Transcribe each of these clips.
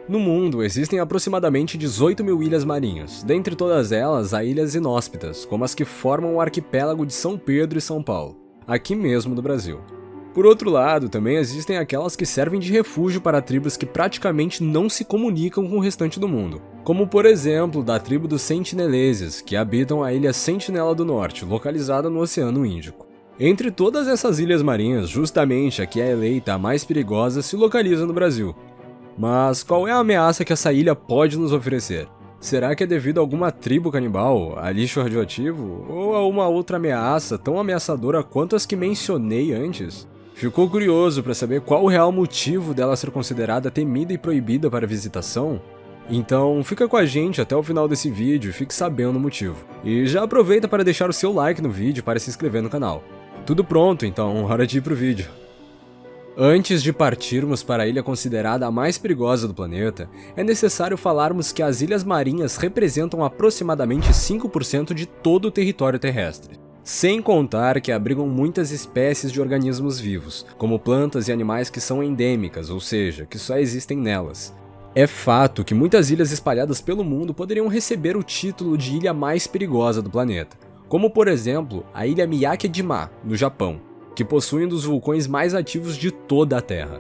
No mundo, existem aproximadamente 18 mil ilhas marinhas. Dentre todas elas, há ilhas inóspitas, como as que formam o arquipélago de São Pedro e São Paulo, aqui mesmo no Brasil. Por outro lado, também existem aquelas que servem de refúgio para tribos que praticamente não se comunicam com o restante do mundo, como por exemplo da tribo dos Sentineleses, que habitam a ilha Sentinela do Norte, localizada no Oceano Índico. Entre todas essas ilhas marinhas, justamente a que é eleita a mais perigosa se localiza no Brasil. Mas qual é a ameaça que essa ilha pode nos oferecer? Será que é devido a alguma tribo canibal, a lixo radioativo, ou a uma outra ameaça tão ameaçadora quanto as que mencionei antes? Ficou curioso para saber qual o real motivo dela ser considerada temida e proibida para visitação? Então fica com a gente até o final desse vídeo e fique sabendo o motivo. E já aproveita para deixar o seu like no vídeo para se inscrever no canal. Tudo pronto, então hora de ir pro vídeo. Antes de partirmos para a ilha considerada a mais perigosa do planeta, é necessário falarmos que as ilhas marinhas representam aproximadamente 5% de todo o território terrestre. Sem contar que abrigam muitas espécies de organismos vivos, como plantas e animais que são endêmicas, ou seja, que só existem nelas. É fato que muitas ilhas espalhadas pelo mundo poderiam receber o título de ilha mais perigosa do planeta, como por exemplo a ilha Miyake-jima, no Japão, que possui um dos vulcões mais ativos de toda a Terra.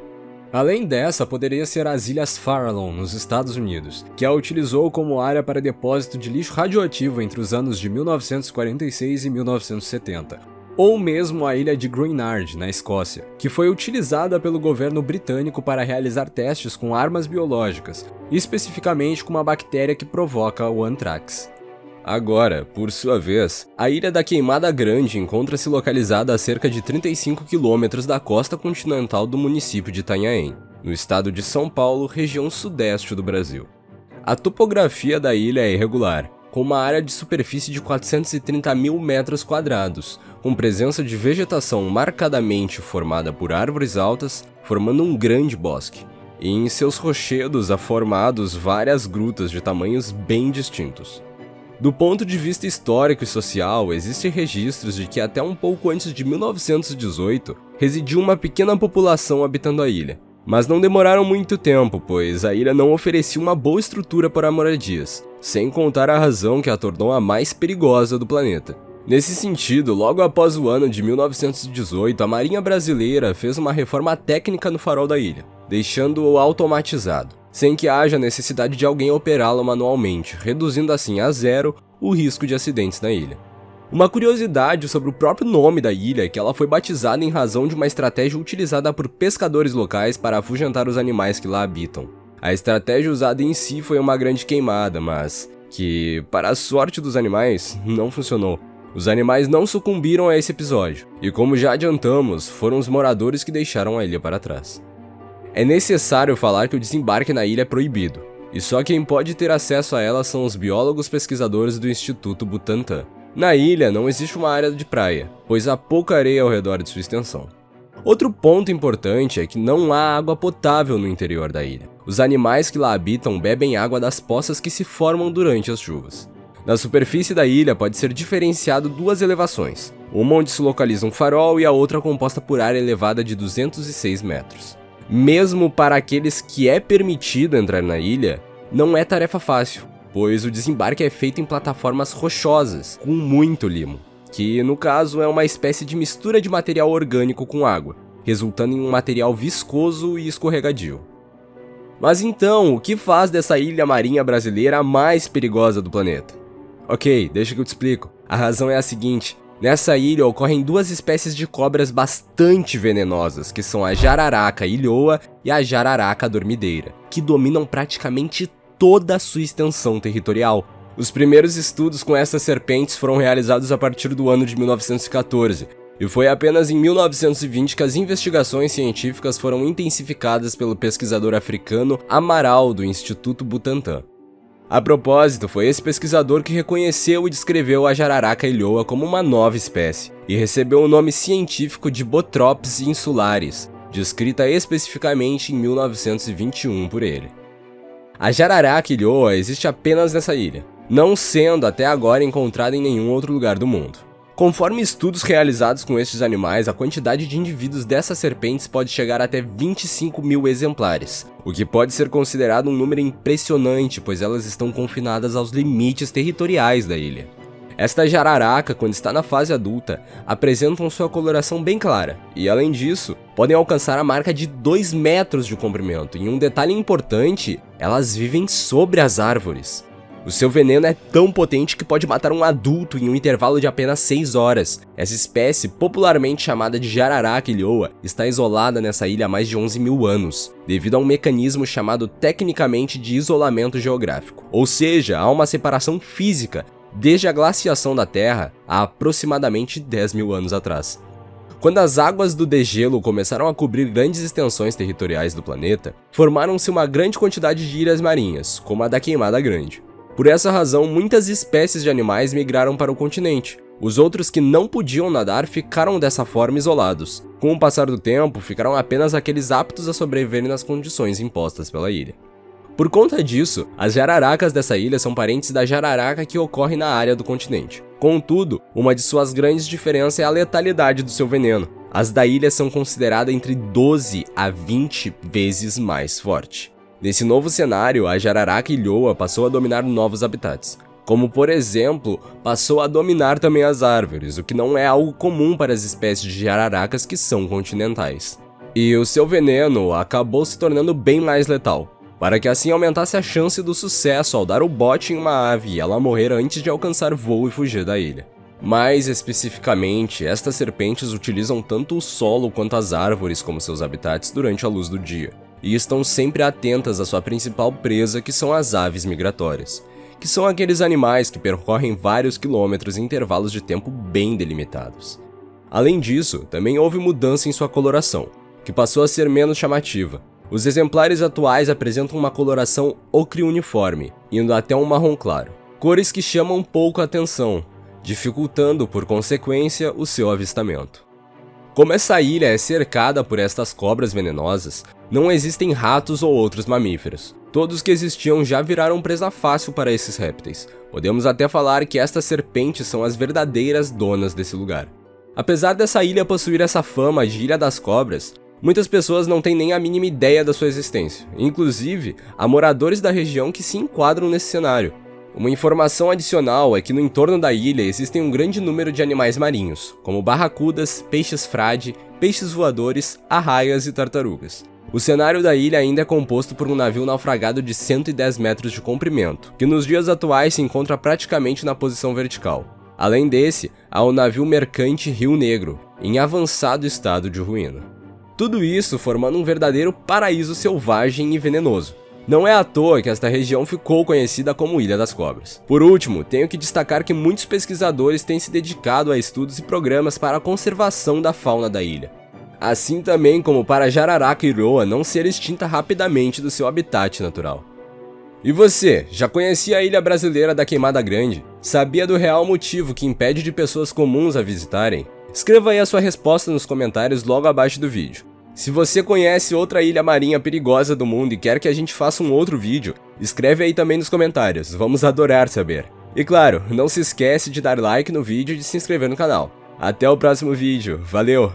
Além dessa, poderia ser as Ilhas Farallon, nos Estados Unidos, que a utilizou como área para depósito de lixo radioativo entre os anos de 1946 e 1970. Ou mesmo a ilha de Greenard, na Escócia, que foi utilizada pelo governo britânico para realizar testes com armas biológicas, especificamente com uma bactéria que provoca o anthrax. Agora, por sua vez, a Ilha da Queimada Grande encontra-se localizada a cerca de 35 km da costa continental do município de Itanhaém, no estado de São Paulo, região sudeste do Brasil. A topografia da ilha é irregular, com uma área de superfície de 430 mil metros quadrados, com presença de vegetação marcadamente formada por árvores altas, formando um grande bosque, e em seus rochedos há formados várias grutas de tamanhos bem distintos. Do ponto de vista histórico e social, existem registros de que até um pouco antes de 1918, residia uma pequena população habitando a ilha. Mas não demoraram muito tempo, pois a ilha não oferecia uma boa estrutura para moradias, sem contar a razão que a tornou a mais perigosa do planeta. Nesse sentido, logo após o ano de 1918, a Marinha Brasileira fez uma reforma técnica no farol da ilha, deixando-o automatizado, sem que haja necessidade de alguém operá-lo manualmente, reduzindo assim a zero o risco de acidentes na ilha. Uma curiosidade sobre o próprio nome da ilha é que ela foi batizada em razão de uma estratégia utilizada por pescadores locais para afugentar os animais que lá habitam. A estratégia usada em si foi uma grande queimada, mas que, para a sorte dos animais, não funcionou. Os animais não sucumbiram a esse episódio, e como já adiantamos, foram os moradores que deixaram a ilha para trás. É necessário falar que o desembarque na ilha é proibido, e só quem pode ter acesso a ela são os biólogos pesquisadores do Instituto Butantan. Na ilha não existe uma área de praia, pois há pouca areia ao redor de sua extensão. Outro ponto importante é que não há água potável no interior da ilha. Os animais que lá habitam bebem água das poças que se formam durante as chuvas. Na superfície da ilha pode ser diferenciado duas elevações, uma onde se localiza um farol e a outra composta por área elevada de 206 metros. Mesmo para aqueles que é permitido entrar na ilha, não é tarefa fácil, pois o desembarque é feito em plataformas rochosas, com muito limo, que no caso é uma espécie de mistura de material orgânico com água, resultando em um material viscoso e escorregadio. Mas então, o que faz dessa ilha marinha brasileira a mais perigosa do planeta? Ok, deixa que eu te explico. A razão é a seguinte: nessa ilha ocorrem duas espécies de cobras bastante venenosas, que são a jararaca ilhoa e a jararaca dormideira, que dominam praticamente toda a sua extensão territorial. Os primeiros estudos com essas serpentes foram realizados a partir do ano de 1914, e foi apenas em 1920 que as investigações científicas foram intensificadas pelo pesquisador africano Amaral, do Instituto Butantan. A propósito, foi esse pesquisador que reconheceu e descreveu a jararaca ilhoa como uma nova espécie, e recebeu o nome científico de Bothrops insularis, descrita especificamente em 1921 por ele. A jararaca ilhoa existe apenas nessa ilha, não sendo até agora encontrada em nenhum outro lugar do mundo. Conforme estudos realizados com estes animais, a quantidade de indivíduos dessas serpentes pode chegar até 25 mil exemplares, o que pode ser considerado um número impressionante, pois elas estão confinadas aos limites territoriais da ilha. Esta jararaca, quando está na fase adulta, apresentam sua coloração bem clara, e além disso, podem alcançar a marca de 2 metros de comprimento, e um detalhe importante, elas vivem sobre as árvores. O seu veneno é tão potente que pode matar um adulto em um intervalo de apenas 6 horas. Essa espécie, popularmente chamada de jararaca ilhoa, está isolada nessa ilha há mais de 11 mil anos, devido a um mecanismo chamado tecnicamente de isolamento geográfico. Ou seja, há uma separação física desde a glaciação da Terra há aproximadamente 10 mil anos atrás. Quando as águas do degelo começaram a cobrir grandes extensões territoriais do planeta, formaram-se uma grande quantidade de ilhas marinhas, como a da Queimada Grande. Por essa razão, muitas espécies de animais migraram para o continente. Os outros que não podiam nadar ficaram dessa forma isolados. Com o passar do tempo, ficaram apenas aqueles aptos a sobreviverem nas condições impostas pela ilha. Por conta disso, as jararacas dessa ilha são parentes da jararaca que ocorre na área do continente. Contudo, uma de suas grandes diferenças é a letalidade do seu veneno. As da ilha são consideradas entre 12 a 20 vezes mais forte. Nesse novo cenário, a jararaca ilhoa passou a dominar novos habitats, como por exemplo, passou a dominar também as árvores, o que não é algo comum para as espécies de jararacas que são continentais. E o seu veneno acabou se tornando bem mais letal, para que assim aumentasse a chance do sucesso ao dar o bote em uma ave e ela morrer antes de alcançar voo e fugir da ilha. Mais especificamente, estas serpentes utilizam tanto o solo quanto as árvores como seus habitats durante a luz do dia, e estão sempre atentas à sua principal presa, que são as aves migratórias, que são aqueles animais que percorrem vários quilômetros em intervalos de tempo bem delimitados. Além disso, também houve mudança em sua coloração, que passou a ser menos chamativa. Os exemplares atuais apresentam uma coloração ocre uniforme, indo até um marrom claro, cores que chamam pouco a atenção, dificultando, por consequência, o seu avistamento. Como essa ilha é cercada por estas cobras venenosas, não existem ratos ou outros mamíferos. Todos que existiam já viraram presa fácil para esses répteis. Podemos até falar que estas serpentes são as verdadeiras donas desse lugar. Apesar dessa ilha possuir essa fama de Ilha das Cobras, muitas pessoas não têm nem a mínima ideia da sua existência. Inclusive, há moradores da região que se enquadram nesse cenário. Uma informação adicional é que no entorno da ilha existem um grande número de animais marinhos, como barracudas, peixes frade, peixes voadores, arraias e tartarugas. O cenário da ilha ainda é composto por um navio naufragado de 110 metros de comprimento, que nos dias atuais se encontra praticamente na posição vertical. Além desse, há o navio mercante Rio Negro, em avançado estado de ruína. Tudo isso formando um verdadeiro paraíso selvagem e venenoso. Não é à toa que esta região ficou conhecida como Ilha das Cobras. Por último, tenho que destacar que muitos pesquisadores têm se dedicado a estudos e programas para a conservação da fauna da ilha, assim também como para a jararaca ilhoa não ser extinta rapidamente do seu habitat natural. E você, já conhecia a ilha brasileira da Queimada Grande? Sabia do real motivo que impede de pessoas comuns a visitarem? Escreva aí a sua resposta nos comentários logo abaixo do vídeo. Se você conhece outra ilha marinha perigosa do mundo e quer que a gente faça um outro vídeo, escreve aí também nos comentários, vamos adorar saber. E claro, não se esquece de dar like no vídeo e de se inscrever no canal. Até o próximo vídeo, valeu!